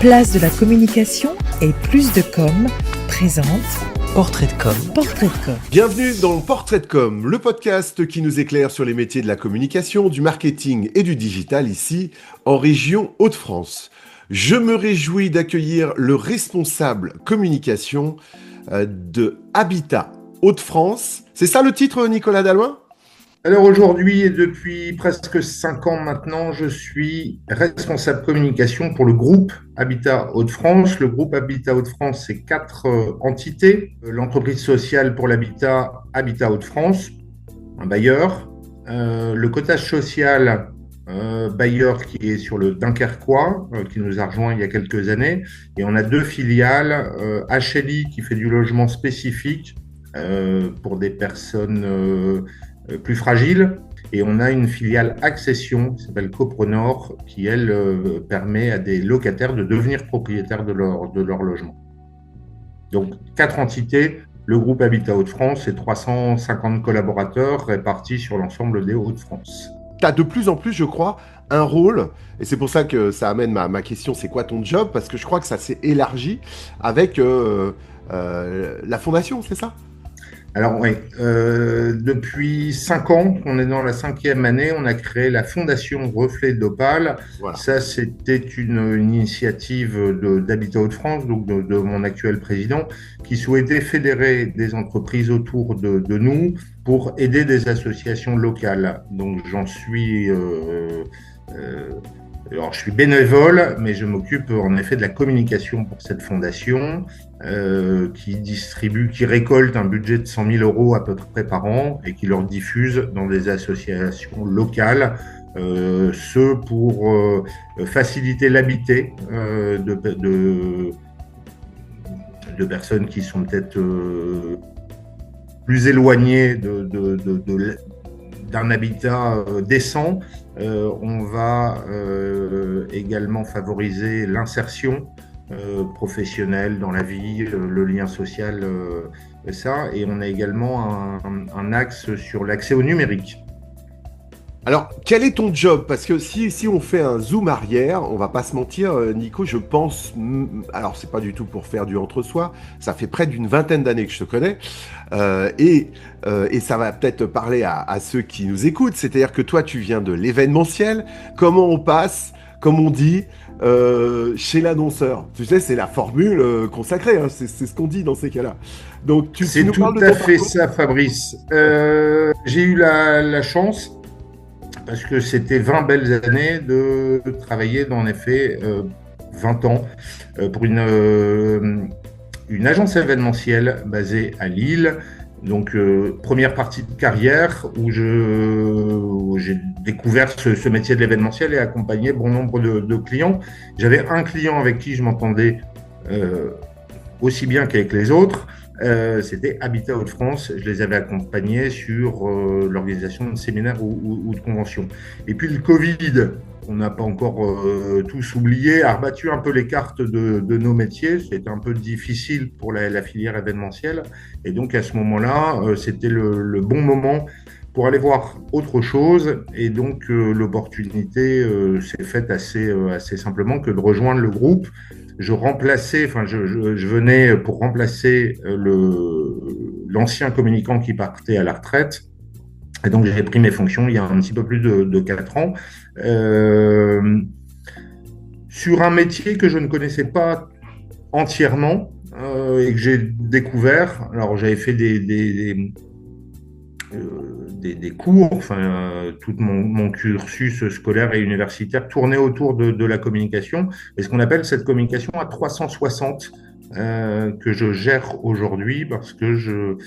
Place de la communication et plus de com présente Portrait de com. Portrait de com. Bienvenue dans Portrait de com, le podcast qui nous éclaire sur les métiers de la communication, du marketing et du digital ici en région Hauts-de-France. Je me réjouis d'accueillir le responsable communication de Habitat Hauts-de-France. C'est ça le titre, Nicolas Dallouin ? Alors aujourd'hui et depuis presque 5 ans maintenant, je suis responsable communication pour le groupe Habitat Hauts-de-France. Le groupe Habitat Hauts-de-France, c'est 4 entités. L'entreprise sociale pour l'habitat, Habitat Hauts-de-France, un bailleur. Le cotage social, bailleur qui est sur le Dunkerquois, qui nous a rejoint il y a quelques années. Et on a 2 filiales, HLI qui fait du logement spécifique pour des personnes plus fragiles, et on a une filiale Accession qui s'appelle Coprenor qui, elle, permet à des locataires de devenir propriétaires de leur logement. Donc, 4 entités, le groupe Habitat Hauts-de-France et 350 collaborateurs répartis sur l'ensemble des Hauts-de-France. Tu as de plus en plus, je crois, un rôle, et c'est pour ça que ça amène ma question, c'est quoi ton job ? Parce que je crois que ça s'est élargi avec la fondation, c'est ça ? Alors oui, depuis 5 ans, on est dans la 5e année, on a créé la fondation Reflet d'Opale. Voilà. Ça, c'était une initiative d'Habitat Hauts-de-France, donc de mon actuel président, qui souhaitait fédérer des entreprises autour de nous pour aider des associations locales. Donc j'en suis... Alors, je suis bénévole, mais je m'occupe en effet de la communication pour cette fondation qui récolte un budget de 100 000 euros à peu près par an et qui leur diffuse dans des associations locales, ce pour faciliter l'habiter de personnes qui sont peut-être plus éloignées d'un habitat décent. On va également favoriser l'insertion professionnelle dans la vie, le lien social, et on a également un axe sur l'accès au numérique. Alors, quel est ton job ? Parce que si on fait un zoom arrière, on va pas se mentir, Nico, je pense... Alors, c'est pas du tout pour faire du entre-soi, ça fait près d'une 20aine d'années que je te connais, et ça va peut-être parler à ceux qui nous écoutent, c'est-à-dire que toi, tu viens de l'événementiel, comment on passe, comme on dit, chez l'annonceur. Tu sais, c'est la formule consacrée, hein, c'est ce qu'on dit dans ces cas-là. Donc, c'est tout à fait ça, Fabrice. J'ai eu la chance... parce que c'était 20 belles années de travailler, en effet, 20 ans, pour une agence événementielle basée à Lille. Donc, première partie de carrière où j'ai découvert ce métier de l'événementiel et accompagné bon nombre de clients. J'avais un client avec qui je m'entendais aussi bien qu'avec les autres. C'était Habitat Hauts-de-France. Je les avais accompagnés sur l'organisation de séminaires ou de conventions. Et puis le Covid, on n'a pas encore tous oublié, a rebattu un peu les cartes de nos métiers. C'était un peu difficile pour la filière événementielle. Et donc à ce moment-là, c'était le bon moment pour aller voir autre chose. Et donc l'opportunité s'est faite assez simplement que de rejoindre le groupe. Je venais pour remplacer l'ancien communicant qui partait à la retraite. Et donc, j'ai pris mes fonctions il y a un petit peu plus de 4 ans. Sur un métier que je ne connaissais pas entièrement et que j'ai découvert. Alors, j'avais fait des cours, tout mon cursus scolaire et universitaire tournait autour de la communication, et ce qu'on appelle cette communication à 360 que je gère aujourd'hui parce que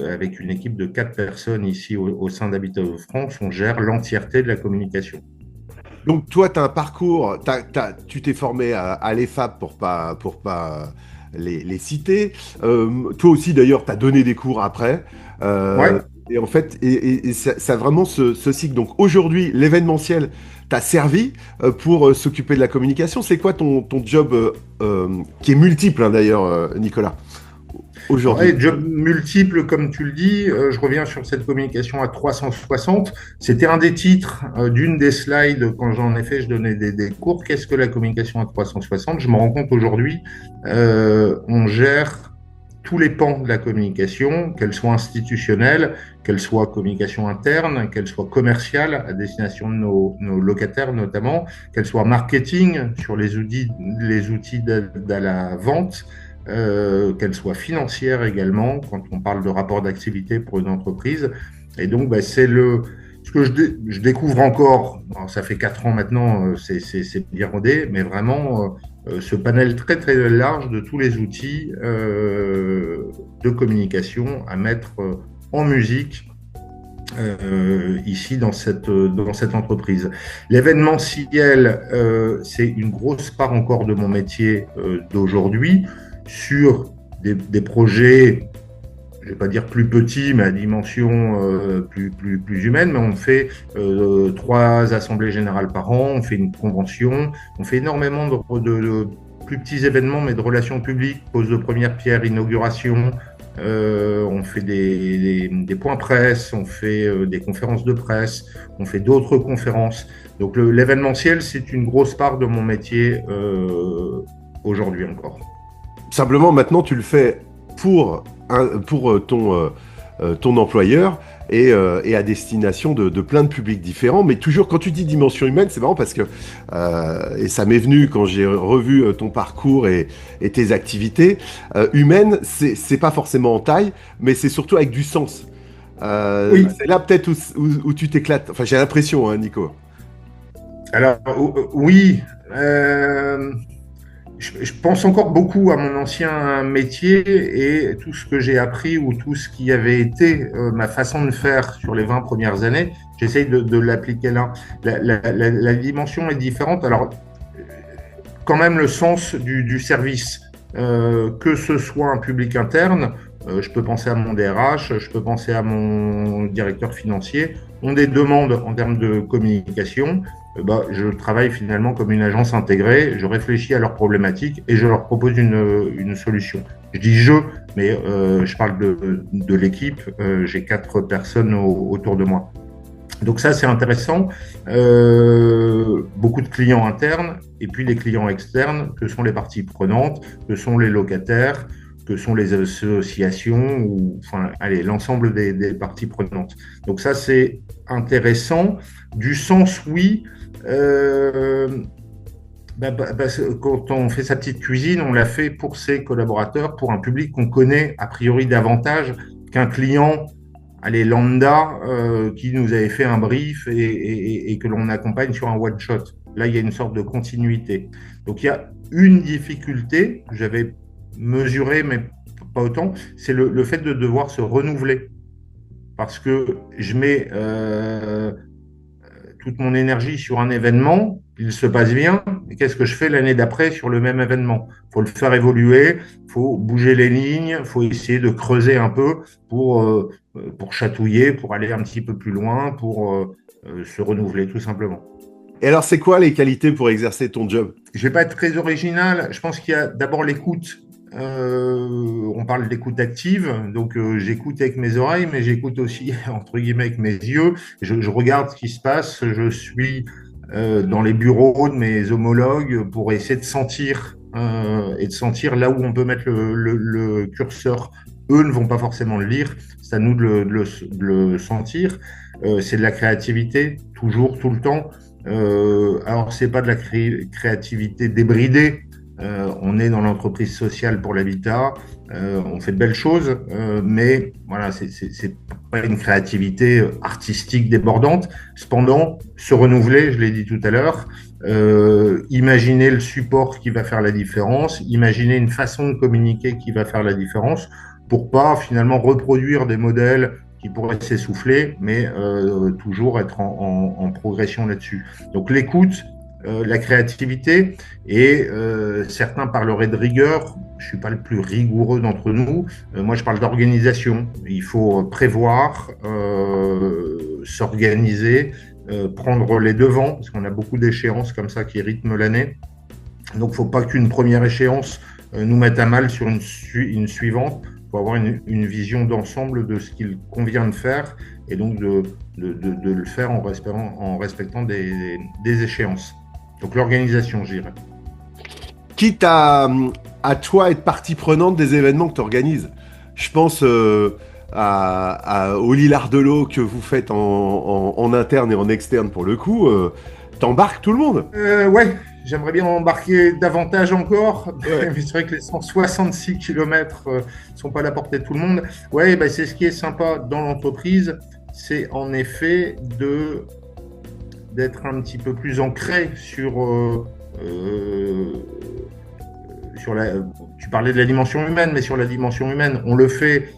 avec une équipe de 4 personnes ici au sein d'Habitat Hauts-de-France, on gère l'entièreté de la communication. Donc toi, tu as un parcours, tu t'es formé à l'EFAP pour pas les citer. Toi aussi, d'ailleurs, tu as donné des cours après. Ouais. Et en fait, ça vraiment ce cycle. Donc aujourd'hui, l'événementiel t'a servi pour s'occuper de la communication. C'est quoi ton job qui est multiple, hein, d'ailleurs, Nicolas ? aujourd'hui? Ouais, job multiple, comme tu le dis, je reviens sur cette communication à 360. C'était un des titres d'une des slides quand j'en ai fait, je donnais des cours. Qu'est-ce que la communication à 360? Je me rends compte aujourd'hui, on gère tous les pans de la communication, qu'elle soit institutionnelle, qu'elle soit communication interne, qu'elle soit commerciale à destination de nos locataires notamment, qu'elle soit marketing sur les outils d'aide à la vente, qu'elle soit financière également, quand on parle de rapport d'activité pour une entreprise. Et donc, bah, c'est ce que je découvre encore. Alors, ça fait 4 ans maintenant, c'est bien rodé, mais vraiment ce panel très très large de tous les outils de communication à mettre en musique ici dans cette entreprise. L'événementiel, c'est une grosse part encore de mon métier d'aujourd'hui, sur des projets, je ne vais pas dire plus petits, mais à dimension plus humaine, mais on fait 3 assemblées générales par an, on fait une convention, on fait énormément de plus petits événements, mais de relations publiques, pose de première pierre, inauguration, on fait des points presse, on fait des conférences de presse, on fait d'autres conférences. Donc l'événementiel, c'est une grosse part de mon métier aujourd'hui encore. Simplement, maintenant, tu le fais pour ton employeur et à destination de plein de publics différents. Mais toujours, quand tu dis dimension humaine, c'est marrant parce que, et ça m'est venu quand j'ai revu ton parcours et tes activités, humaine, c'est pas forcément en taille, mais c'est surtout avec du sens. Oui. C'est là peut-être où tu t'éclates. Enfin, j'ai l'impression, hein, Nico. Alors, oui. Je pense encore beaucoup à mon ancien métier et tout ce que j'ai appris ou tout ce qui avait été ma façon de faire sur les 20 premières années. J'essaye de l'appliquer là. La dimension est différente. Alors, quand même le sens du service, que ce soit un public interne, je peux penser à mon DRH, je peux penser à mon directeur financier, ont des demandes en termes de communication. Je travaille finalement comme une agence intégrée, je réfléchis à leurs problématiques et je leur propose une solution. Je dis je, mais je parle de l'équipe, j'ai 4 personnes autour de moi. Donc ça, c'est intéressant. Beaucoup de clients internes et puis les clients externes, que sont les parties prenantes, que sont les locataires, que sont les associations, ou enfin, allez, l'ensemble des parties prenantes. Donc ça, c'est intéressant. Du sens, oui. Quand on fait sa petite cuisine, on l'a fait pour ses collaborateurs, pour un public qu'on connaît a priori davantage qu'un client, allez, lambda, qui nous avait fait un brief et que l'on accompagne sur un one-shot. Là, il y a une sorte de continuité. Donc, il y a une difficulté que j'avais mesurée, mais pas autant, c'est le fait de devoir se renouveler. Parce que je mets toute mon énergie sur un événement, il se passe bien, et qu'est-ce que je fais l'année d'après sur le même événement? Il faut le faire évoluer, il faut bouger les lignes, il faut essayer de creuser un peu pour chatouiller, pour aller un petit peu plus loin, pour se renouveler tout simplement. Et alors, c'est quoi les qualités pour exercer ton job? Je ne vais pas être très original, je pense qu'il y a d'abord l'écoute. On parle d'écoute active, donc j'écoute avec mes oreilles, mais j'écoute aussi entre guillemets avec mes yeux. Je regarde ce qui se passe, je suis dans les bureaux de mes homologues pour essayer de sentir et de sentir là où on peut mettre le curseur. Eux ne vont pas forcément le lire, c'est à nous de le sentir. C'est de la créativité, toujours, tout le temps. Alors c'est pas de la créativité débridée. On est dans l'entreprise sociale pour l'habitat, on fait de belles choses, mais voilà, c'est pas une créativité artistique débordante. Cependant, se renouveler, je l'ai dit tout à l'heure, imaginer le support qui va faire la différence, imaginer une façon de communiquer qui va faire la différence, pour pas finalement reproduire des modèles qui pourraient s'essouffler, mais toujours être en progression là-dessus. Donc l'écoute, la créativité, et certains parleraient de rigueur. Je suis pas le plus rigoureux d'entre nous. Moi, je parle d'organisation. Il faut prévoir, s'organiser, prendre les devants, parce qu'on a beaucoup d'échéances comme ça qui rythment l'année. Donc, faut pas qu'une première échéance nous mette à mal sur une suivante. faut avoir une vision d'ensemble de ce qu'il convient de faire et donc de le faire en respectant des échéances. Donc l'organisation, je dirais. Quitte à toi être partie prenante des événements que tu organises. Je pense au Lillard de l'eau que vous faites en interne et en externe pour le coup. T'embarques tout le monde. Ouais, j'aimerais bien embarquer davantage encore, Ouais. mais c'est vrai que les 166 km ne sont pas à la portée de tout le monde. Ouais, bah, c'est ce qui est sympa dans l'entreprise, c'est en effet d'être un petit peu plus ancré tu parlais de la dimension humaine, mais sur la dimension humaine, on le fait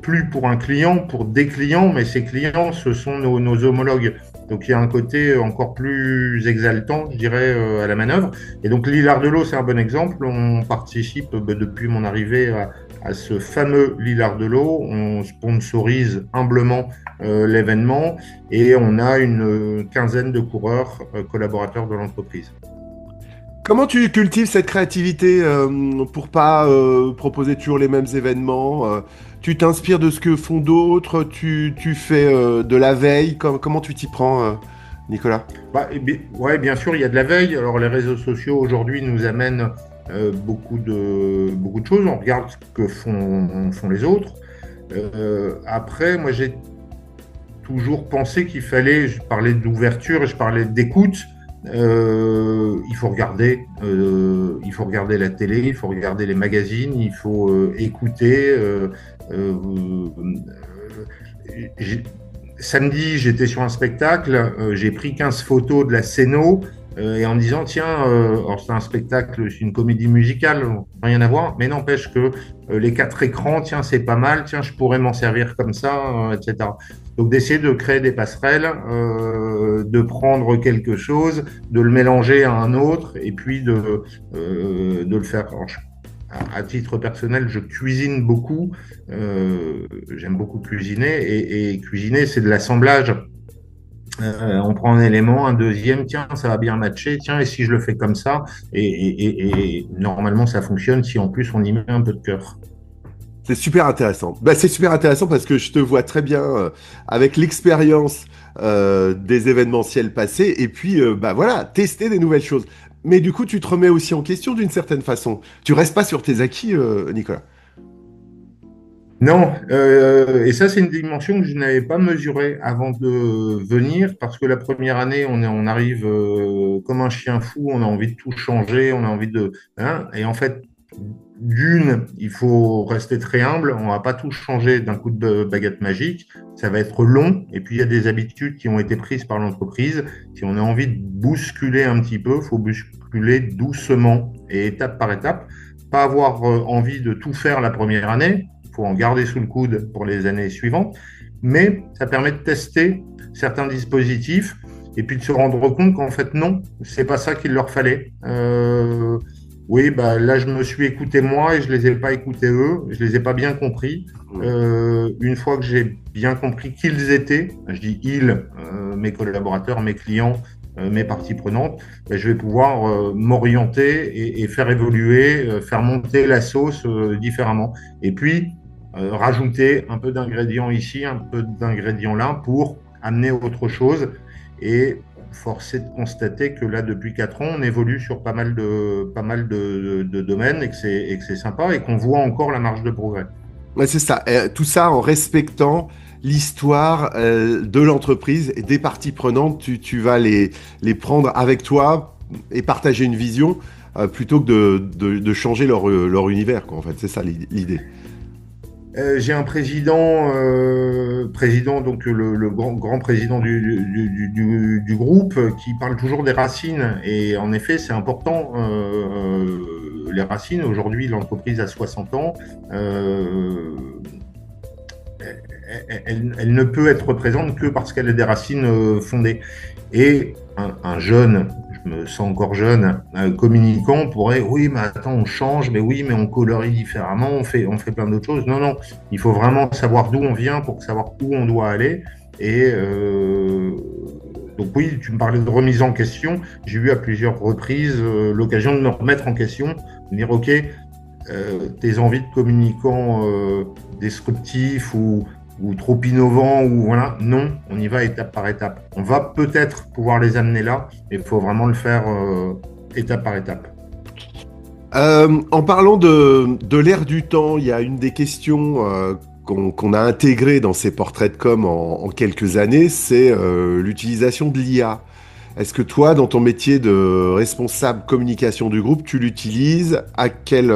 plus pour un client, pour des clients, mais ces clients, ce sont nos homologues. Donc il y a un côté encore plus exaltant, je dirais, à la manœuvre. Et donc Lillard de l'eau, c'est un bon exemple. On participe depuis mon arrivée à ce fameux Lillard de l'eau. On sponsorise humblement l'événement et on a une quinzaine de coureurs collaborateurs de l'entreprise. Comment tu cultives cette créativité pour pas proposer toujours les mêmes événements tu t'inspires de ce que font d'autres, tu fais de la veille, comment tu t'y prends, Nicolas? Ouais, bien sûr, il y a de la veille. Alors les réseaux sociaux aujourd'hui nous amènent beaucoup de choses. On regarde ce que font les autres. Après, moi j'ai toujours pensé qu'il fallait, je parlais d'ouverture, je parlais d'écoute. Il faut regarder la télé, il faut regarder les magazines, il faut écouter. Samedi, j'étais sur un spectacle, j'ai pris 15 photos de la scéno et en me disant tiens, alors c'est un spectacle, c'est une comédie musicale, rien à voir, mais n'empêche que les 4 écrans, tiens, c'est pas mal, tiens, je pourrais m'en servir comme ça, etc. Donc d'essayer de créer des passerelles, de prendre quelque chose, de le mélanger à un autre et puis de le faire. Alors, à titre personnel, je cuisine beaucoup. J'aime beaucoup cuisiner et cuisiner, c'est de l'assemblage. On prend un élément, un deuxième, tiens, ça va bien matcher, tiens, et si je le fais comme ça, et normalement ça fonctionne si en plus on y met un peu de cœur. C'est super intéressant. Bah, c'est super intéressant parce que je te vois très bien avec l'expérience des événementiels passés et puis bah voilà, tester des nouvelles choses. Mais du coup, tu te remets aussi en question d'une certaine façon. Tu restes pas sur tes acquis, Nicolas. Non, et ça c'est une dimension que je n'avais pas mesurée avant de venir parce que la première année on arrive comme un chien fou, on a envie de tout changer, on a envie de hein, et en fait il faut rester très humble, on va pas tout changer d'un coup de baguette magique, ça va être long et puis il y a des habitudes qui ont été prises par l'entreprise. Si on a envie de bousculer un petit peu, il faut bousculer doucement et étape par étape, pas avoir envie de tout faire la première année. Il faut en garder sous le coude pour les années suivantes, mais ça permet de tester certains dispositifs et puis de se rendre compte qu'en fait non, c'est pas ça qu'il leur fallait. Oui, bah là je me suis écouté moi et je les ai pas écoutés eux, je les ai pas bien compris. Une fois que j'ai bien compris qui ils étaient, je dis ils, mes collaborateurs, mes clients, mes parties prenantes, ben, je vais pouvoir m'orienter et faire évoluer, faire monter la sauce différemment. Et puis, rajouter un peu d'ingrédients ici, un peu d'ingrédients là pour amener autre chose. Et force est de constater que là, depuis 4 ans, on évolue sur pas mal de domaines et que c'est sympa et qu'on voit encore la marge de progrès. Ouais, c'est ça. Tout ça en respectant l'histoire de l'entreprise et des parties prenantes. Tu vas les prendre avec toi et partager une vision plutôt que de changer leur univers, quoi. En fait, c'est ça l'idée. J'ai un président donc le grand président du groupe qui parle toujours des racines. Et en effet, c'est important. Les racines, aujourd'hui, l'entreprise a 60 ans. Elle ne peut être présente que parce qu'elle a des racines fondées. Et un jeune, je me sens encore jeune, communicant pourrait, oui, mais attends, on change, mais oui, mais on colorie différemment, on fait plein d'autres choses. Non, non, il faut vraiment savoir d'où on vient pour savoir où on doit aller. Et donc oui, tu me parlais de remise en question. J'ai eu à plusieurs reprises l'occasion de me remettre en question, de dire, OK, tes envies de communicants disruptifs ou trop innovants, ou voilà, non, on y va étape par étape. On va peut-être pouvoir les amener là, mais il faut vraiment le faire étape par étape. En parlant de l'ère du temps, il y a une des questions qu'on a intégrées dans ces portraits de com en quelques années, c'est l'utilisation de l'IA. Est-ce que toi, dans ton métier de responsable communication du groupe, tu l'utilises? À quel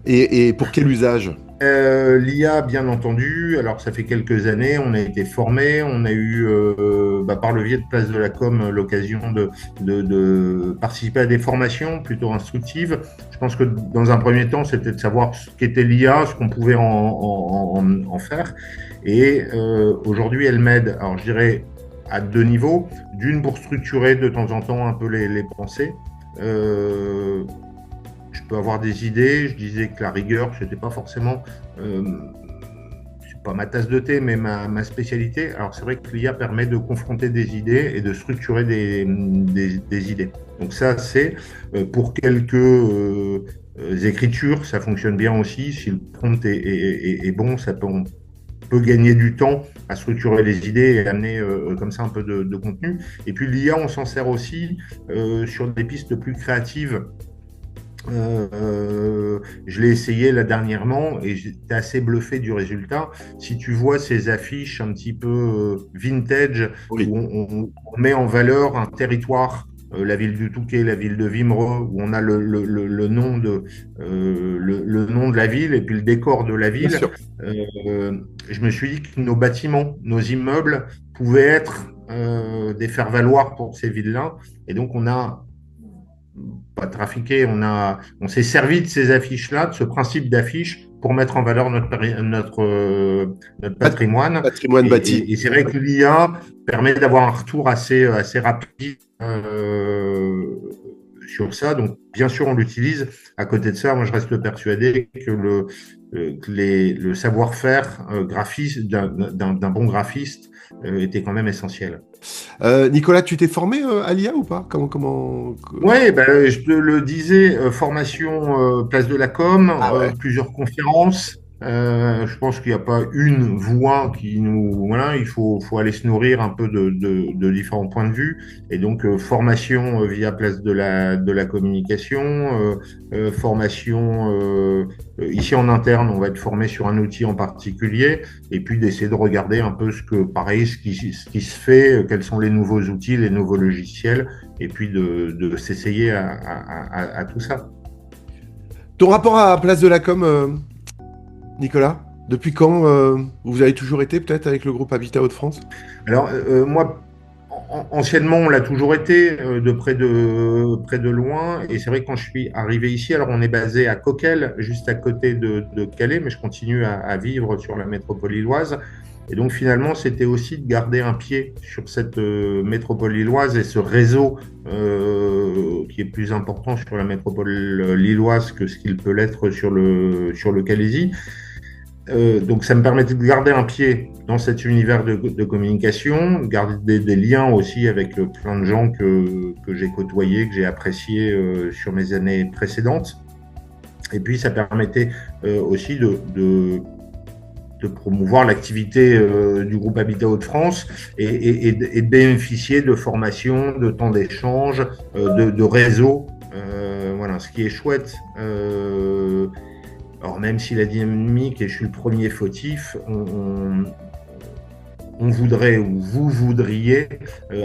et pour quel usage? L'IA, bien entendu. Alors, ça fait quelques années, on a été formé, on a eu, par le biais de Place de la Com, l'occasion de participer à des formations plutôt instructives. Je pense que dans un premier temps, c'était de savoir ce qu'était l'IA, ce qu'on pouvait en faire. Et aujourd'hui, elle m'aide, alors je dirais, à deux niveaux. D'une, pour structurer de temps en temps un peu les pensées. Je peux avoir des idées. Je disais que la rigueur, c'était pas forcément, c'est pas ma tasse de thé, mais ma spécialité. Alors c'est vrai que l'IA permet de confronter des idées et de structurer des idées. Donc ça, c'est pour quelques écritures, ça fonctionne bien aussi. Si le prompt est bon, on peut gagner du temps à structurer les idées et amener comme ça un peu de contenu. Et puis l'IA, on s'en sert aussi sur des pistes plus créatives. Je l'ai essayé là dernièrement et j'étais assez bluffé du résultat. Si tu vois ces affiches un petit peu vintage, Oui. où on met en valeur un territoire, la ville du Touquet, la ville de Wimereux, où on a le nom le nom de la ville et puis le décor de la Bien ville, sûr. je me suis dit que nos bâtiments, nos immeubles pouvaient être des faire-valoir pour ces villes-là. Et donc on a pas trafiqué, on s'est servi de ces affiches-là, de ce principe d'affiche, pour mettre en valeur notre patrimoine. Patrimoine bâti. Et c'est vrai que l'IA permet d'avoir un retour assez rapide sur ça. Donc, bien sûr, on l'utilise. À côté de ça, moi, je reste persuadé que le savoir-faire graphiste d'un bon graphiste était quand même essentiel. Nicolas, tu t'es formé à l'IA ou pas? Comment... Oui, je te le disais, formation Place de la Com, Ah ouais. plusieurs conférences. Je pense qu'il n'y a pas une voie qui nous... Voilà, il faut aller se nourrir un peu de différents points de vue. Et donc, formation via Place de la communication, formation ici en interne, on va être formé sur un outil en particulier, et puis d'essayer de regarder un peu ce qui se fait, quels sont les nouveaux outils, les nouveaux logiciels, et puis de s'essayer à tout ça. Ton rapport à Place de la Com, Nicolas, depuis quand vous avez toujours été peut-être avec le groupe Habitat Hauts-de-France? Alors, moi, anciennement, on l'a toujours été, de près de loin. Et c'est vrai que quand je suis arrivé ici, alors on est basé à Coquelles, juste à côté de Calais, mais je continue à vivre sur la métropole lilloise. Et donc finalement, c'était aussi de garder un pied sur cette métropole lilloise et ce réseau qui est plus important sur la métropole lilloise que ce qu'il peut l'être sur le Calaisis. Donc ça me permettait de garder un pied dans cet univers de communication, garder des liens aussi avec plein de gens que j'ai côtoyés, que j'ai appréciés sur mes années précédentes. Et puis ça permettait aussi de promouvoir l'activité du groupe Habitat Hauts-de-France et de bénéficier de formations, de temps d'échange, de réseaux. Voilà, ce qui est chouette. Alors même si la dynamique, et je suis le premier fautif, on voudrait, ou vous voudriez,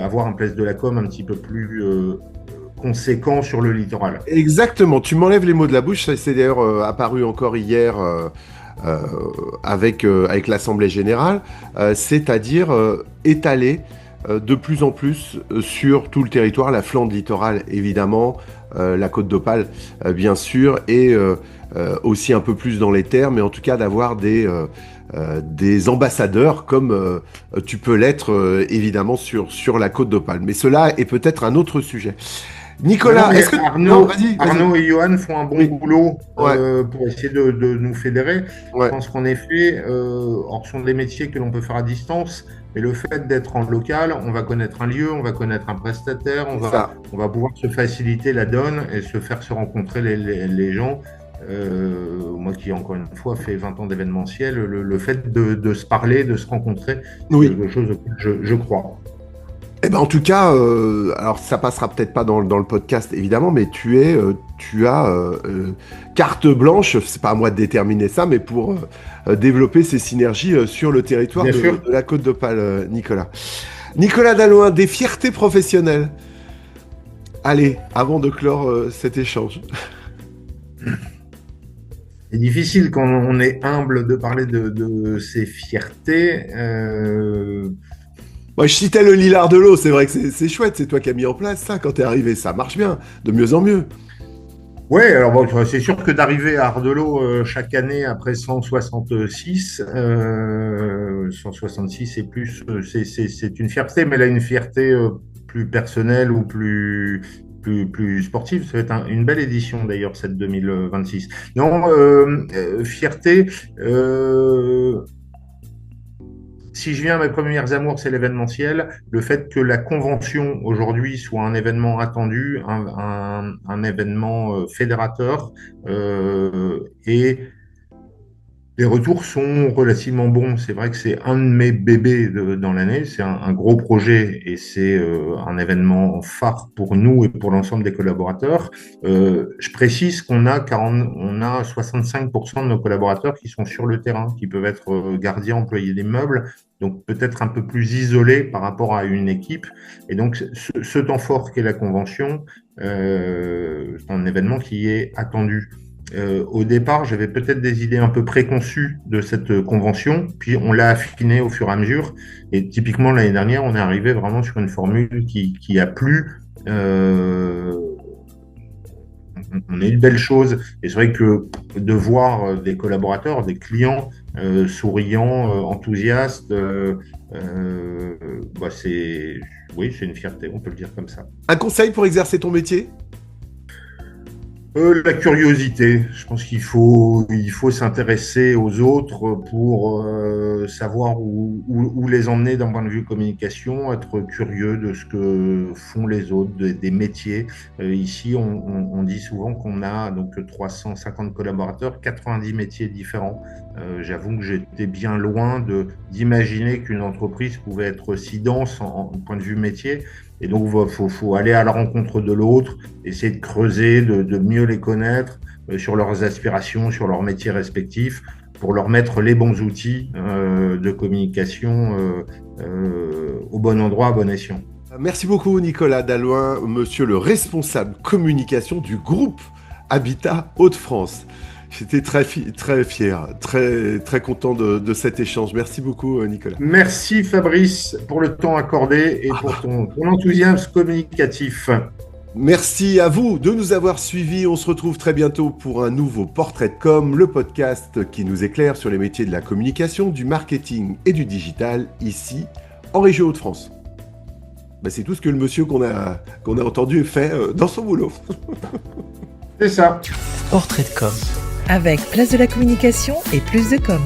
avoir un Place de la Com un petit peu plus conséquent sur le littoral. Exactement, tu m'enlèves les mots de la bouche, ça c'est d'ailleurs apparu encore hier avec l'Assemblée Générale, c'est-à-dire étaler de plus en plus sur tout le territoire, la flanque littorale évidemment, la côte d'Opale bien sûr, et aussi un peu plus dans les terres, mais en tout cas d'avoir des ambassadeurs comme tu peux l'être évidemment sur la côte d'Opale. Mais cela est peut-être un autre sujet. Nicolas, est-ce que... Arnaud et Johan font un bon boulot pour essayer de nous fédérer. Ouais. Je pense qu'en effet, ce sont des métiers que l'on peut faire à distance, mais le fait d'être en local, on va connaître un lieu, on va connaître un prestataire, on va pouvoir se faciliter la donne et se faire se rencontrer les gens. Moi qui, encore une fois, fait 20 ans d'événementiel, le fait de se parler, de se rencontrer, c'est Oui. quelque chose auquel je crois. Eh ben, en tout cas, alors ça passera peut-être pas dans le podcast évidemment, mais tu as carte blanche, c'est pas à moi de déterminer ça, mais pour développer ces synergies sur le territoire Bien sûr. de la Côte d'Opale, Nicolas. Nicolas Dallouin, des fiertés professionnelles. Allez, avant de clore cet échange. C'est difficile quand on est humble de parler de ses fiertés. Moi, je citais le Lilas de l'eau, c'est vrai que c'est chouette, c'est toi qui as mis en place ça quand t'es arrivé, ça marche bien, de mieux en mieux. Ouais, alors bon, c'est sûr que d'arriver à Ardelot chaque année après 166 et plus, c'est une fierté, mais là une fierté plus personnelle ou plus sportive. Ça va être une belle édition d'ailleurs cette 2026. Non, fierté. Si je viens à mes premières amours, c'est l'événementiel. Le fait que la convention aujourd'hui soit un événement attendu, un événement fédérateur, et les retours sont relativement bons. C'est vrai que c'est un de mes bébés dans l'année. C'est un gros projet et c'est un événement phare pour nous et pour l'ensemble des collaborateurs. Je précise qu'on a 65% de nos collaborateurs qui sont sur le terrain, qui peuvent être gardiens, employés d'immeubles, donc peut-être un peu plus isolés par rapport à une équipe. Et donc ce temps fort qu'est la convention, c'est un événement qui est attendu. Au départ, j'avais peut-être des idées un peu préconçues de cette convention, puis on l'a affinée au fur et à mesure. Et typiquement, l'année dernière, on est arrivé vraiment sur une formule qui a plu. On a eu de belles choses. Et c'est vrai que de voir des collaborateurs, des clients souriants, enthousiastes, c'est une fierté, on peut le dire comme ça. Un conseil pour exercer ton métier ? La curiosité. Je pense qu'il faut s'intéresser aux autres pour savoir où les emmener d'un point de vue communication, être curieux de ce que font les autres, des métiers. Ici, on dit souvent qu'on a donc 350 collaborateurs, 90 métiers différents. J'avoue que j'étais bien loin d'imaginer qu'une entreprise pouvait être si dense en point de vue métier. Et donc, il faut aller à la rencontre de l'autre, essayer de creuser, de mieux les connaître sur leurs aspirations, sur leurs métiers respectifs, pour leur mettre les bons outils de communication au bon endroit, à bon escient. Merci beaucoup Nicolas Dallouin, monsieur le responsable communication du groupe Habitat Hauts-de-France. J'étais très fier, très content de cet échange. Merci beaucoup Nicolas. Merci Fabrice pour le temps accordé et pour ton enthousiasme communicatif. Merci à vous de nous avoir suivis. On se retrouve très bientôt pour un nouveau Portrait de Com, le podcast qui nous éclaire sur les métiers de la communication, du marketing et du digital ici en région Hauts-de-France. C'est tout ce que le monsieur qu'on a entendu fait dans son boulot. C'est ça. Portrait de Com. Avec place de la communication et plus de com.